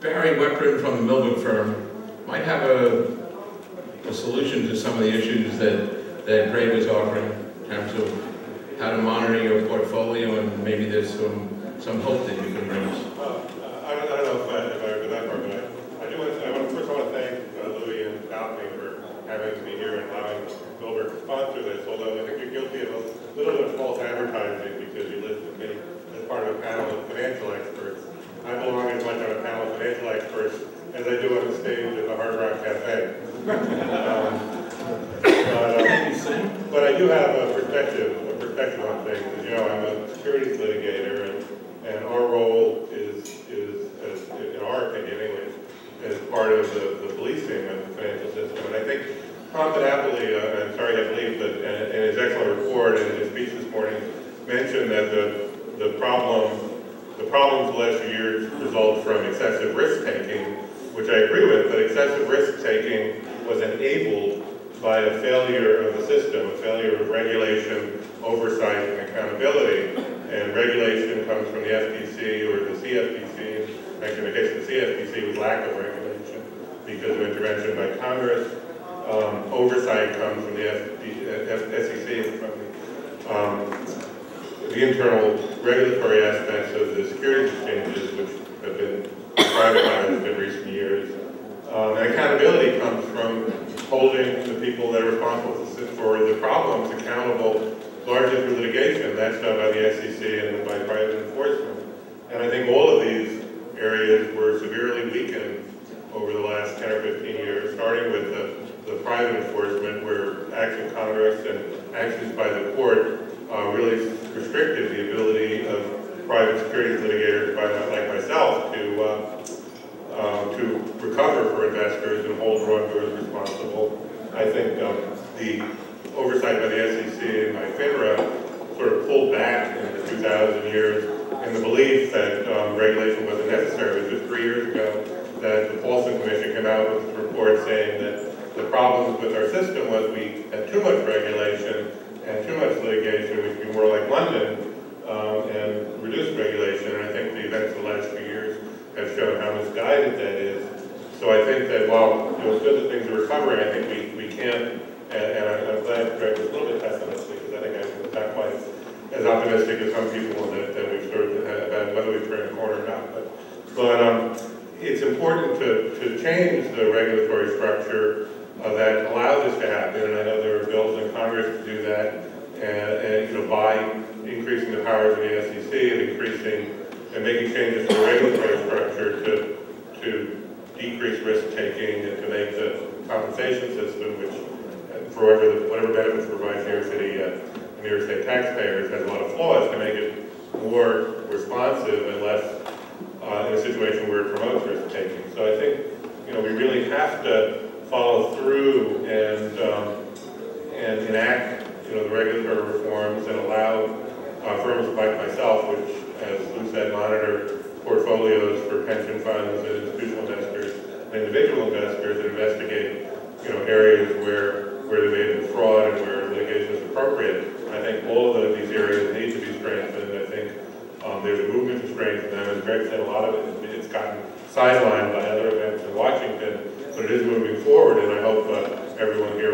Barry Weprin from the Millwood firm might have a solution to some of the issues that Craig was offering in terms of how to monitor your portfolio, and maybe there's some hope that you can bring us. I don't know if I would go that far, but I want to thank Louis and Alchemy for having me here and allowing Gilbert to sponsor this, although I think you're guilty of a little bit of false advertising because you listed me as part of a panel of financial experts. I belong as much on a panel of financial experts as I do on the stage at the Hard Rock Cafe. But I do have a perspective on things. As you know, I'm a securities litigator, and our role is in our opinion anyway, as part of the policing of the financial system. And I think Tom Napoli, I'm sorry to leave, but in his excellent report and in his speech this morning, mentioned that the problems the last few years result from excessive risk-taking, which I agree with, but excessive risk-taking was enabled by a failure of the system, a failure of regulation, oversight, and accountability. And regulation comes from the FTC or the CFTC. Actually, in the case of the CFTC, was lack of regulation because of intervention by Congress. Oversight comes from the SEC, from the internal regulatory aspects of the securities exchanges, which have been privatized in recent years. And accountability comes from holding the people that are responsible for the problems accountable, largely through litigation. That's done by the SEC and by private enforcement. And I think all of these areas were severely weakened over the last 10 or 15 years, starting with the private enforcement, where acts of Congress and actions by the court really restricted the ability of private securities litigators like myself to recover for investors and hold wrongdoers responsible. I think the oversight by the SEC and by FINRA sort of pulled back in the 2000 years in the belief that regulation wasn't necessary. It was just 3 years ago that the Paulson Commission came out with a report saying that the problems with our system was we had too much regulation and too much litigation, we should be more like London, and reduce regulation. And I think the events of the last few years have shown how misguided that is. So I think that while it's good that things are recovering, I think we can't, and I'm glad Greg was a little bit pessimistic, because I think I'm not quite as optimistic as some people that we've sort of about whether we've turned a corner or not. But it's important to change the regulatory structure that allows this to happen, and I know there are bills in Congress to do that, and by increasing the powers of the SEC and making changes to the regulatory structure to decrease risk-taking and to make the compensation system, which for whatever benefits it provides New York State taxpayers, has a lot of flaws, to make it more responsive and less in a situation where it promotes risk-taking. So I think we really have to follow through and enact the regulatory reforms and allow firms like myself, which, as Lou said, monitor portfolios for pension funds and institutional investors and individual investors, and investigate areas where there may have been fraud and where litigation is appropriate. I think all of these areas need to be strengthened. I think there's a movement to strengthen them. As Greg said, a lot of it's gotten sidelined by other events in Washington, but it is moving forward, and I hope everyone here